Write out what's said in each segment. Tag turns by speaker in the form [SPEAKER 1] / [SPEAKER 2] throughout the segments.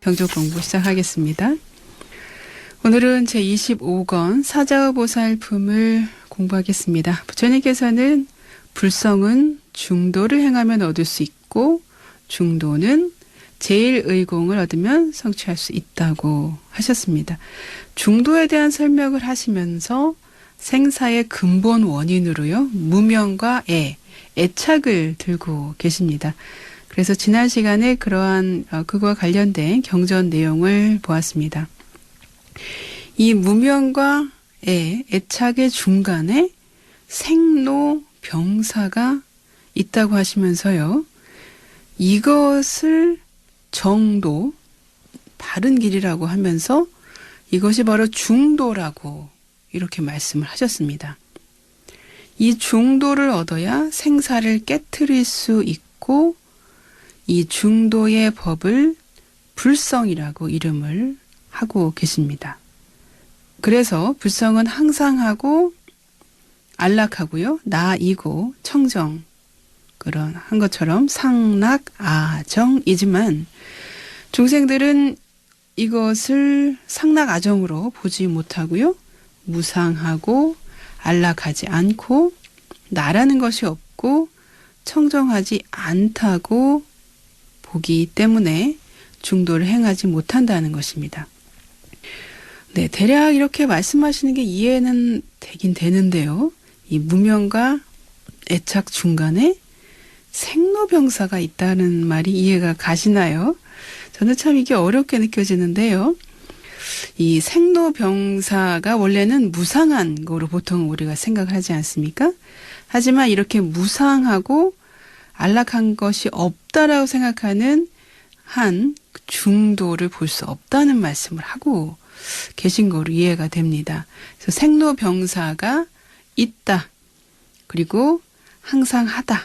[SPEAKER 1] 경전 공부 시작하겠습니다. 오늘은 제25권 사자의보살품을 공부하겠습니다. 부처님께서는 불성은 중도를 행하면 얻을 수 있고 중도는 제일의공을 얻으면 성취할 수 있다고 하셨습니다. 중도에 대한 설명을 하시면서 생사의 근본 원인으로요, 무명과 애착을 들고 계십니다. 그래서 지난 시간에 그러한 그거와 관련된 경전 내용을 보았습니다. 이 무명과 애착의 중간에 생로병사가 있다고 하시면서요, 이것을 정도, 바른 길이라고 하면서 이것이 바로 중도라고 이렇게 말씀을 하셨습니다. 이 중도를 얻어야 생사를 깨트릴 수 있고 이 중도의 법을 불성이라고 이름을 하고 계십니다. 그래서 불성은 항상하고 안락하고요, 나이고 청정, 그런 한 것처럼 상락아정이지만 중생들은 이것을 상락아정으로 보지 못하고요, 무상하고 안락하지 않고 나라는 것이 없고 청정하지 않다고 보기 때문에 중도를 행하지 못한다는 것입니다. 네, 대략 이렇게 말씀하시는 게 이해는 되긴 되는데요. 이 무명과 애착 중간에 생로병사가 있다는 말이 이해가 가시나요? 저는 참 이게 어렵게 느껴지는데요. 이 생로병사가 원래는 무상한 거로 보통 우리가 생각하지 않습니까? 하지만 이렇게 무상하고 안락한 것이 없다라고 생각하는 한 중도를 볼 수 없다는 말씀을 하고 계신 거로 이해가 됩니다. 그래서 생로병사가 있다. 그리고 항상하다.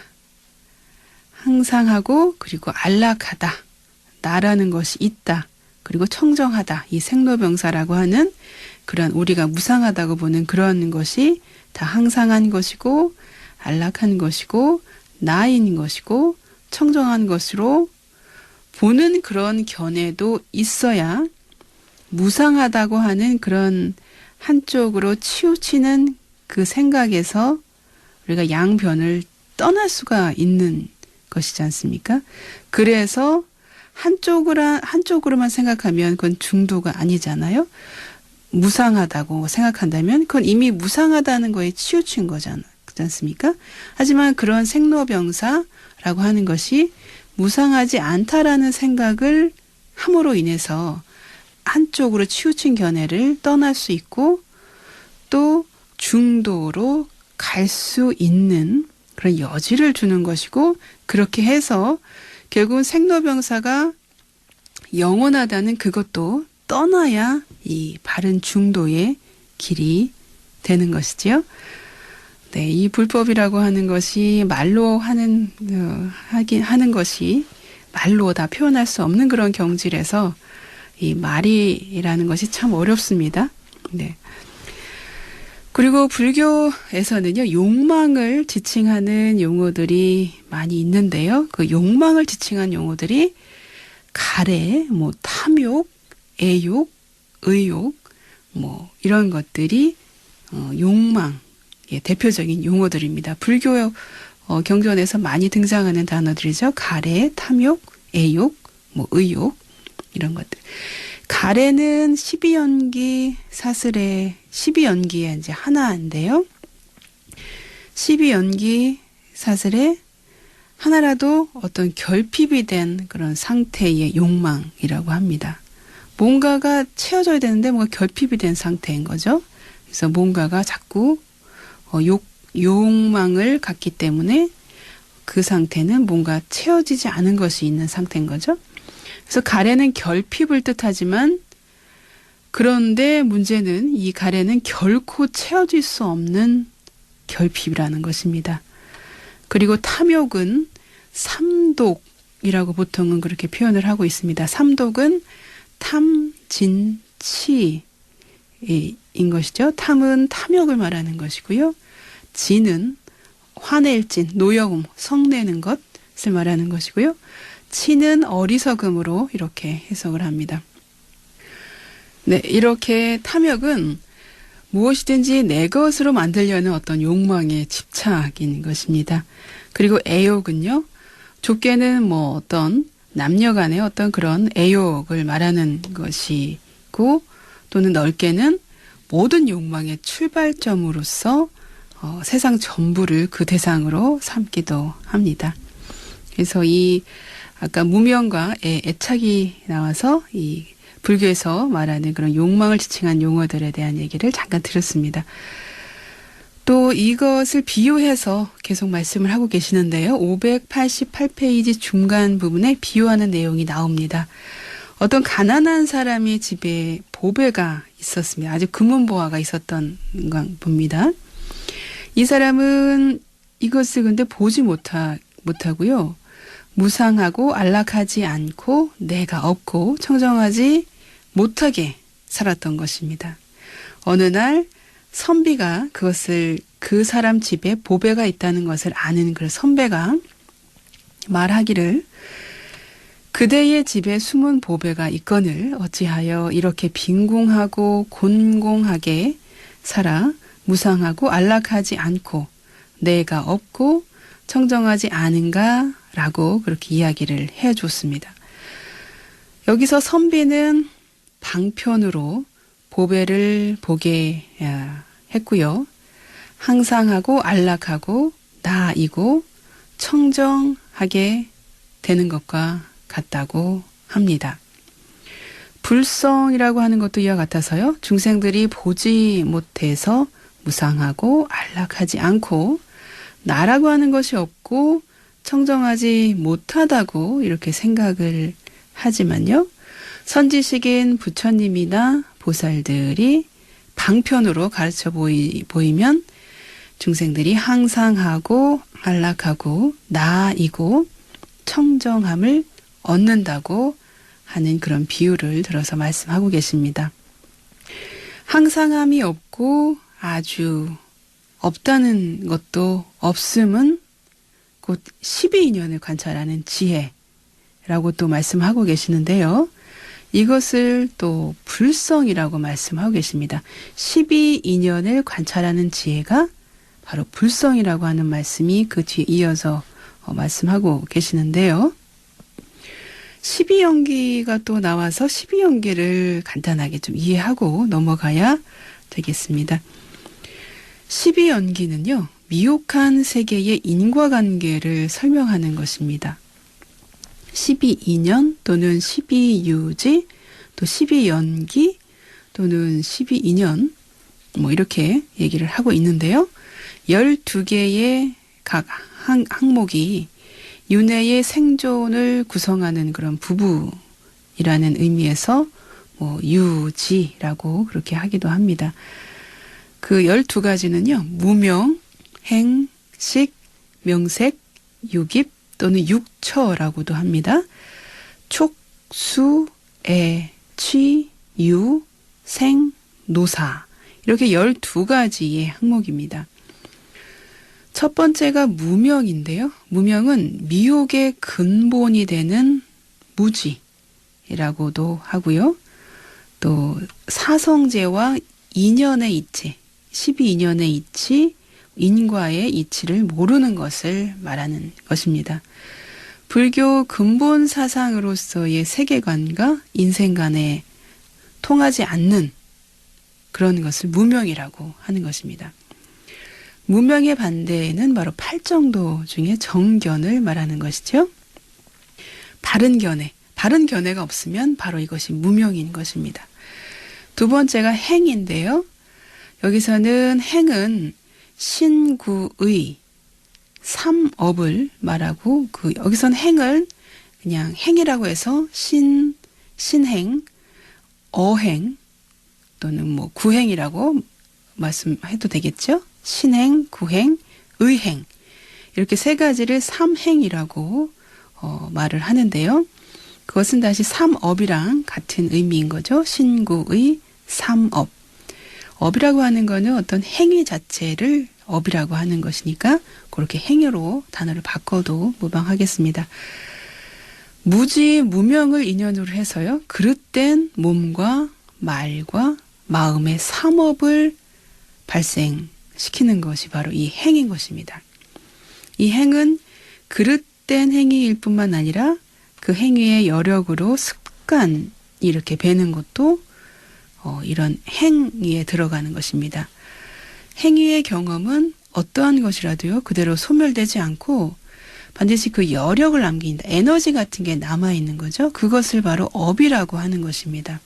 [SPEAKER 1] 항상하고 그리고 안락하다. 나라는 것이 있다. 그리고 청정하다. 이 생로병사라고 하는 그런 우리가 무상하다고 보는 그런 것이 다 항상한 것이고 안락한 것이고 나인 것이고 청정한 것으로 보는 그런 견해도 있어야 무상하다고 하는 그런 한쪽으로 치우치는 그 생각에서 우리가 양변을 떠날 수가 있는 것이지 않습니까? 그래서 한쪽으로만 생각하면 그건 중도가 아니잖아요. 무상하다고 생각한다면 그건 이미 무상하다는 거에 치우친 거잖아요. 그렇지 않습니까? 하지만 그런 생로병사라고 하는 것이 무상하지 않다라는 생각을 함으로 인해서 한쪽으로 치우친 견해를 떠날 수 있고 또 중도로 갈 수 있는 그런 여지를 주는 것이고, 그렇게 해서 결국은 생로병사가 영원하다는 그것도 떠나야 이 바른 중도의 길이 되는 것이지요. 네, 이 불법이라고 하는 것이 말로 하는 것이 말로 다 표현할 수 없는 그런 경지라서 이 말이라는 것이 참 어렵습니다. 네. 그리고 불교에서는요, 욕망을 지칭하는 용어들이 많이 있는데요. 그 욕망을 지칭한 용어들이 가래, 탐욕, 애욕, 의욕, 이런 것들이 욕망, 대표적인 용어들입니다. 불교 경전에서 많이 등장하는 단어들이죠. 가래, 탐욕, 애욕, 의욕, 이런 것들. 가래는 12연기 사슬의 12연기의 이제 하나인데요. 12연기 사슬의 하나라도 어떤 결핍이 된 그런 상태의 욕망이라고 합니다. 뭔가가 채워져야 되는데 뭔가 결핍이 된 상태인 거죠. 그래서 뭔가가 자꾸 욕망을 갖기 때문에 그 상태는 뭔가 채워지지 않은 것이 있는 상태인 거죠. 그래서 가래는 결핍을 뜻하지만 그런데 문제는 이 가래는 결코 채워질 수 없는 결핍이라는 것입니다. 그리고 탐욕은 삼독이라고 보통은 그렇게 표현을 하고 있습니다. 삼독은 탐, 진, 치인 것이죠. 탐은 탐욕을 말하는 것이고요. 진은 화낼 진, 노여움, 성내는 것, 것을 말하는 것이고요. 치는 어리석음으로 이렇게 해석을 합니다. 네, 이렇게 탐욕은 무엇이든지 내 것으로 만들려는 어떤 욕망의 집착인 것입니다. 그리고 애욕은요, 좁게는 뭐 어떤 남녀 간의 어떤 그런 애욕을 말하는 것이고, 또는 넓게는 모든 욕망의 출발점으로서 세상 전부를 그 대상으로 삼기도 합니다. 그래서 이 아까 무명과 애착이 나와서 이 불교에서 말하는 그런 욕망을 지칭한 용어들에 대한 얘기를 잠깐 드렸습니다. 또 이것을 비유해서 계속 말씀을 하고 계시는데요. 588페이지 중간 부분에 비유하는 내용이 나옵니다. 어떤 가난한 사람의 집에 보배가 있었습니다. 아주 금은보화가 있었던 건 봅니다. 이 사람은 이것을 근데 보지 못하고요. 무상하고 안락하지 않고 내가 없고 청정하지 못하게 살았던 것입니다. 어느 날 선비가 그것을 그 사람 집에 보배가 있다는 것을 아는 그 선배가 말하기를 그대의 집에 숨은 보배가 있거늘 어찌하여 이렇게 빈궁하고 곤공하게 살아 무상하고 안락하지 않고 내가 없고 청정하지 않은가 라고 그렇게 이야기를 해줬습니다. 여기서 선비는 방편으로 보배를 보게 했고요. 항상하고 안락하고 나이고 청정하게 되는 것과 같다고 합니다. 불성이라고 하는 것도 이와 같아서요. 중생들이 보지 못해서 무상하고 안락하지 않고 나라고 하는 것이 없고 청정하지 못하다고 이렇게 생각을 하지만요. 선지식인 부처님이나 보살들이 방편으로 가르쳐 보이면 중생들이 항상하고 안락하고 나이고 청정함을 얻는다고 하는 그런 비유를 들어서 말씀하고 계십니다. 항상함이 없고 아주 없다는 것도 없음은 곧 12인연을 관찰하는 지혜라고 또 말씀하고 계시는데요. 이것을 또 불성이라고 말씀하고 계십니다. 12인연을 관찰하는 지혜가 바로 불성이라고 하는 말씀이 그 뒤에 이어서 말씀하고 계시는데요. 12연기가 또 나와서 12연기를 간단하게 좀 이해하고 넘어가야 되겠습니다. 12연기는요. 미혹한 세계의 인과관계를 설명하는 것입니다. 12인연 또는 12유지 또 12연기 또는 12인연 뭐 이렇게 얘기를 하고 있는데요. 12개의 각 항목이 윤회의 생존을 구성하는 그런 부부이라는 의미에서 뭐 유지라고 그렇게 하기도 합니다. 그 12가지는요. 무명, 행, 식, 명색, 유깁 또는 육처라고도 합니다. 촉, 수, 애, 취, 유, 생, 노사 이렇게 12가지의 항목입니다. 첫 번째가 무명인데요. 무명은 미혹의 근본이 되는 무지라고도 하고요. 또 사성제와 인연의 이치, 12인연의 이치, 인과의 이치를 모르는 것을 말하는 것입니다. 불교 근본 사상으로서의 세계관과 인생관에 통하지 않는 그런 것을 무명이라고 하는 것입니다. 무명의 반대는 바로 팔정도 중에 정견을 말하는 것이죠. 바른 견해가 없으면 바로 이것이 무명인 것입니다. 두 번째가 행인데요. 여기서는 행은 신구의 삼업을 말하고 여기서는 행을 그냥 행이라고 해서 신행, 어행 또는 뭐 구행이라고 말씀해도 되겠죠. 신행, 구행, 의행 이렇게 세 가지를 삼행이라고 말을 하는데요. 그것은 다시 삼업이랑 같은 의미인 거죠. 신구의 삼업. 업이라고 하는 거는 어떤 행위 자체를 업이라고 하는 것이니까 그렇게 행위로 단어를 바꿔도 무방하겠습니다. 무지 무명을 인연으로 해서요. 그릇된 몸과 말과 마음의 삼업을 발생시키는 것이 바로 이 행인 것입니다. 이 행은 그릇된 행위일 뿐만 아니라 그 행위의 여력으로 습관이 이렇게 배는 것도 이런 행위에 들어가는 것입니다. 행위의 경험은 어떠한 것이라도요, 그대로 소멸되지 않고 반드시 그 여력을 남긴다. 에너지 같은 게 남아있는 거죠. 그것을 바로 업이라고 하는 것입니다.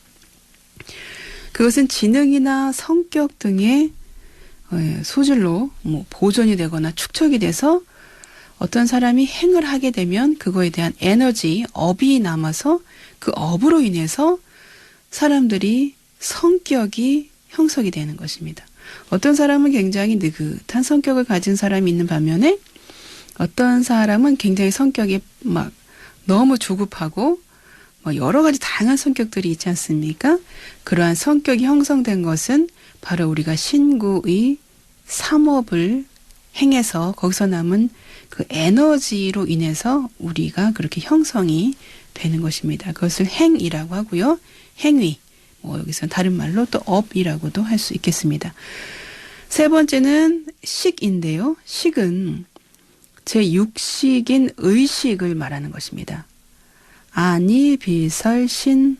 [SPEAKER 1] 그것은 지능이나 성격 등의 소질로 보존이 되거나 축적이 돼서 어떤 사람이 행을 하게 되면 그거에 대한 에너지, 업이 남아서 그 업으로 인해서 사람들이 성격이 형성이 되는 것입니다. 어떤 사람은 굉장히 느긋한 성격을 가진 사람이 있는 반면에 어떤 사람은 굉장히 성격이 막 너무 조급하고 여러 가지 다양한 성격들이 있지 않습니까? 그러한 성격이 형성된 것은 바로 우리가 신구의 삼업을 행해서 거기서 남은 그 에너지로 인해서 우리가 그렇게 형성이 되는 것입니다. 그것을 행이라고 하고요. 행위, 여기서 다른 말로 또 업이라고도 할 수 있겠습니다. 세 번째는 식인데요. 식은 제6식인 의식을 말하는 것입니다. 아니, 비설, 신,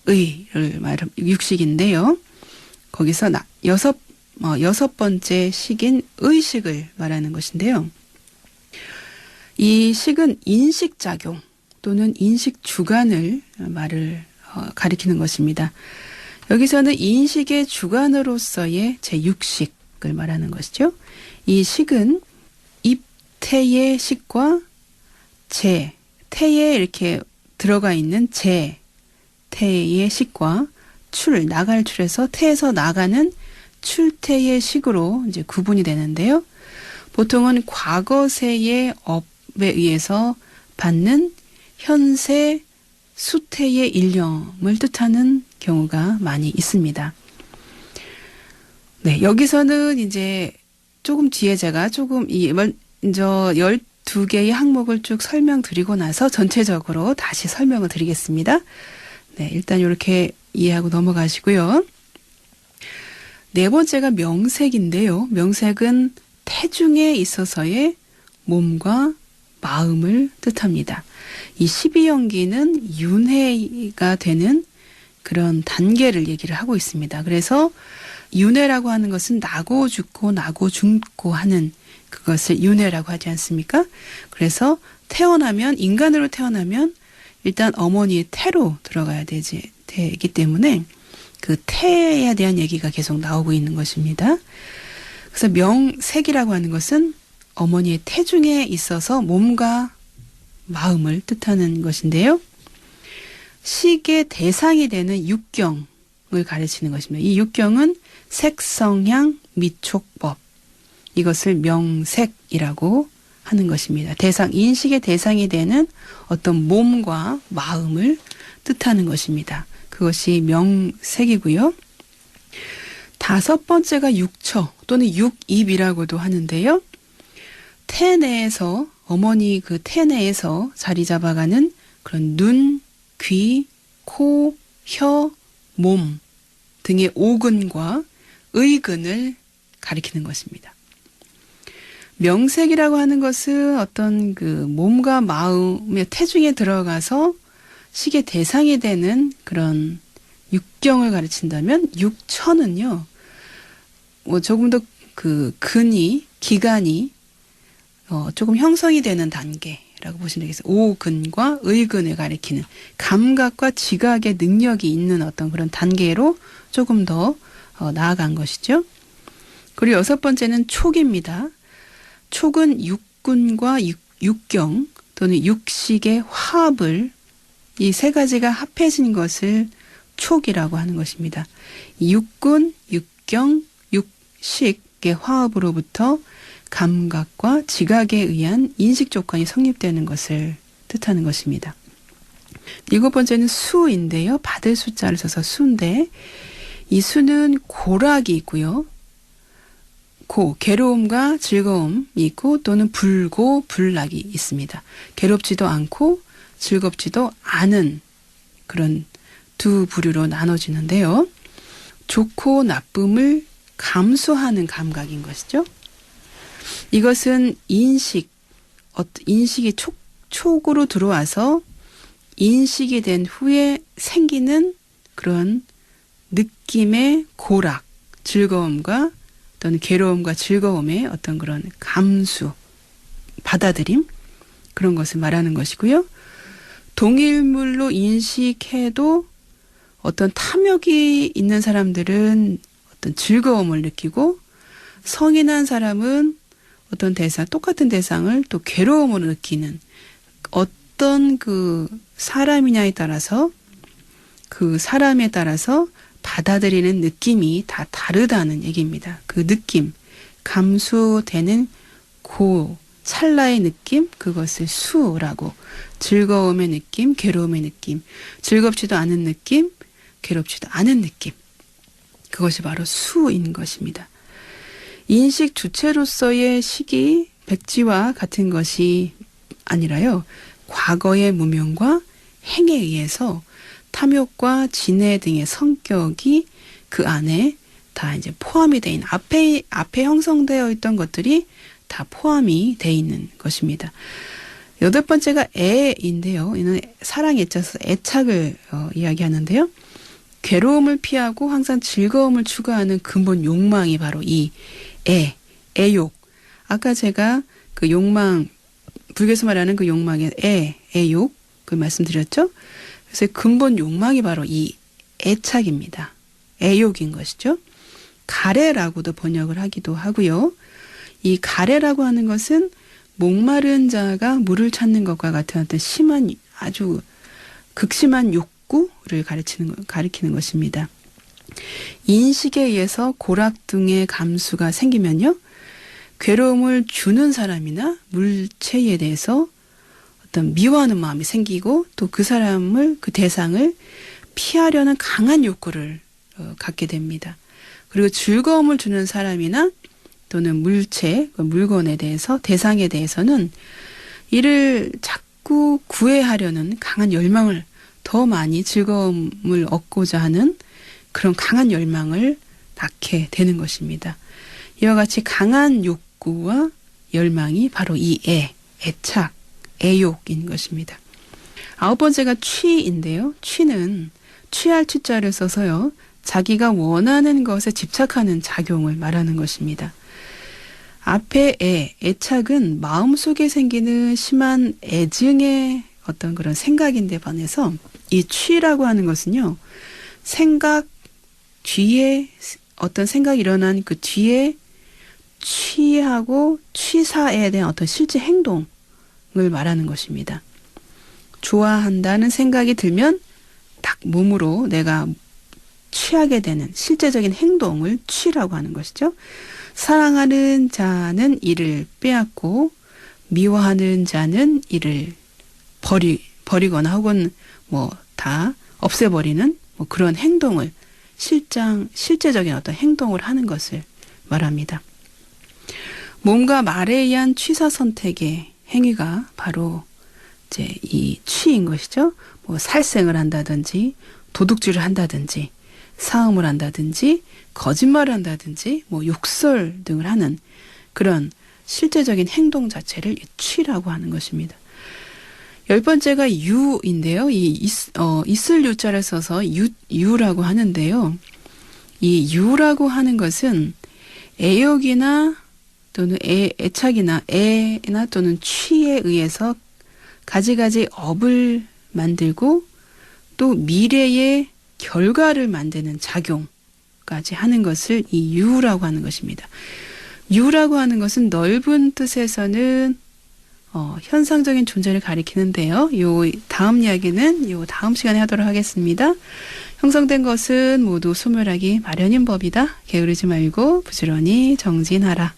[SPEAKER 1] 의를 말하는 육식인데요. 거기서 여섯 번째 식인 의식을 말하는 것인데요. 이 식은 인식작용 또는 인식주관을 가리키는 것입니다. 여기서는 인식의 주관으로서의 제6식을 말하는 것이죠. 이 식은 입태의 식과 태에 이렇게 들어가 있는 태의 식과 나갈 출에서 태에서 나가는 출태의 식으로 이제 구분이 되는데요. 보통은 과거세의 업에 의해서 받는 현세 수태의 일념을 뜻하는 경우가 많이 있습니다. 네, 여기서는 이제 조금 뒤에 제가 먼저 12개의 항목을 쭉 설명드리고 나서 전체적으로 다시 설명을 드리겠습니다. 네, 일단 이렇게 이해하고 넘어가시고요. 네 번째가 명색인데요. 명색은 태중에 있어서의 몸과 마음을 뜻합니다. 이 12연기는 윤회가 되는 그런 단계를 얘기를 하고 있습니다. 그래서 윤회라고 하는 것은 나고 죽고 나고 죽고 하는 그것을 윤회라고 하지 않습니까? 그래서 인간으로 태어나면 일단 어머니의 태로 들어가야 되기 때문에 그 태에 대한 얘기가 계속 나오고 있는 것입니다. 그래서 명색이라고 하는 것은 어머니의 태중에 있어서 몸과 마음을 뜻하는 것인데요. 식의 대상이 되는 육경을 가르치는 것입니다. 이 육경은 색성향 미촉법, 이것을 명색이라고 하는 것입니다. 인식의 대상이 되는 어떤 몸과 마음을 뜻하는 것입니다. 그것이 명색이고요. 다섯 번째가 육처 또는 육입이라고도 하는데요. 태 내에서 어머니 그 태 내에서 자리 잡아가는 그런 눈, 귀, 코, 혀, 몸 등의 오근과 의근을 가리키는 것입니다. 명색이라고 하는 것은 어떤 그 몸과 마음의 태중에 들어가서 식의 대상이 되는 그런 육경을 가르친다면 육처는요, 조금 더 그 기간이 조금 형성이 되는 단계라고 보시면 되겠어요. 오근과 의근을 가리키는 감각과 지각의 능력이 있는 어떤 그런 단계로 조금 더 나아간 것이죠. 그리고 여섯 번째는 촉입니다. 촉은 육군과 육경 또는 육식의 화합을, 이 세 가지가 합해진 것을 촉이라고 하는 것입니다. 육군, 육경, 육식의 화합으로부터 감각과 지각에 의한 인식 조건이 성립되는 것을 뜻하는 것입니다. 일곱 번째는 수인데요. 받을 숫자를 써서 수인데, 이 수는 고락이 있고요. 괴로움과 즐거움이 있고 또는 불고 불락이 있습니다. 괴롭지도 않고 즐겁지도 않은 그런 두 부류로 나눠지는데요. 좋고 나쁨을 감수하는 감각인 것이죠. 이것은 인식이 촉으로 들어와서 인식이 된 후에 생기는 그런 느낌의 고락, 즐거움과 또는 괴로움과 즐거움의 어떤 그런 감수, 받아들임, 그런 것을 말하는 것이고요. 동일물로 인식해도 어떤 탐욕이 있는 사람들은 어떤 즐거움을 느끼고 성인한 사람은 어떤 똑같은 대상을 또 괴로움으로 느끼는 어떤 그 사람이냐에 따라서 그 사람에 따라서 받아들이는 느낌이 다 다르다는 얘기입니다. 그 느낌, 감수되는 찰나의 느낌, 그것을 수라고, 즐거움의 느낌, 괴로움의 느낌, 즐겁지도 않은 느낌, 괴롭지도 않은 느낌, 그것이 바로 수인 것입니다. 인식 주체로서의 식이 백지와 같은 것이 아니라요, 과거의 무명과 행에 의해서 탐욕과 진해 등의 성격이 그 안에 다 이제 포함이 되어 있는, 앞에 형성되어 있던 것들이 다 포함이 되어 있는 것입니다. 8번째가 애인데요. 이는 사랑에 있어서 애착을 이야기하는데요. 괴로움을 피하고 항상 즐거움을 추구하는 근본 욕망이 바로 이 애욕. 아까 제가 그 욕망, 불교에서 말하는 그 욕망의 애욕, 그 말씀드렸죠. 그래서 근본 욕망이 바로 이 애착입니다. 애욕인 것이죠. 가래라고도 번역을 하기도 하고요. 이 가래라고 하는 것은 목마른 자가 물을 것과 같은 어떤 심한, 아주 극심한 욕구를 가리키는 것입니다. 인식에 의해서 고락 등의 감수가 생기면요, 괴로움을 주는 사람이나 물체에 대해서 어떤 미워하는 마음이 생기고 또 그 사람을, 그 대상을 피하려는 강한 욕구를 갖게 됩니다. 그리고 즐거움을 주는 사람이나 또는 물체, 물건에 대해서, 대상에 대해서는 이를 자꾸 구애하려는 강한 열망을, 더 많이 즐거움을 얻고자 하는 그런 강한 열망을 낳게 되는 것입니다. 이와 같이 강한 욕구와 열망이 바로 이 애착, 애욕인 것입니다. 9번째가 취인데요. 취는 취할 취자를 써서요, 자기가 원하는 것에 집착하는 작용을 말하는 것입니다. 앞에 애착은 마음속에 생기는 심한 애증의 어떤 그런 생각인데 반해서 이 취라고 하는 것은요, 생각 뒤에, 어떤 생각이 일어난 그 뒤에 취하고 취사에 대한 어떤 실제 행동을 말하는 것입니다. 좋아한다는 생각이 들면 딱 몸으로 내가 취하게 되는 실제적인 행동을 취라고 하는 것이죠. 사랑하는 자는 이를 빼앗고 미워하는 자는 이를 버리거나 혹은 다 없애버리는 그런 행동을, 실제적인 어떤 행동을 하는 것을 말합니다. 몸과 말에 의한 취사 선택의 행위가 바로 이제 이 취인 것이죠. 살생을 한다든지, 도둑질을 한다든지, 사음을 한다든지, 거짓말을 한다든지, 욕설 등을 하는 그런 실제적인 행동 자체를 취라고 하는 것입니다. 10번째가 유인데요. 있을 유자를 써서 유라고 하는데요. 이 유라고 하는 것은 애욕이나 또는 애착이나 애나 또는 취에 의해서 가지가지 업을 만들고 또 미래의 결과를 만드는 작용까지 하는 것을 이 유라고 하는 것입니다. 유라고 하는 것은 넓은 뜻에서는 현상적인 존재를 가리키는데요. 요 다음 이야기는 요 다음 시간에 하도록 하겠습니다. 형성된 것은 모두 소멸하기 마련인 법이다. 게으르지 말고 부지런히 정진하라.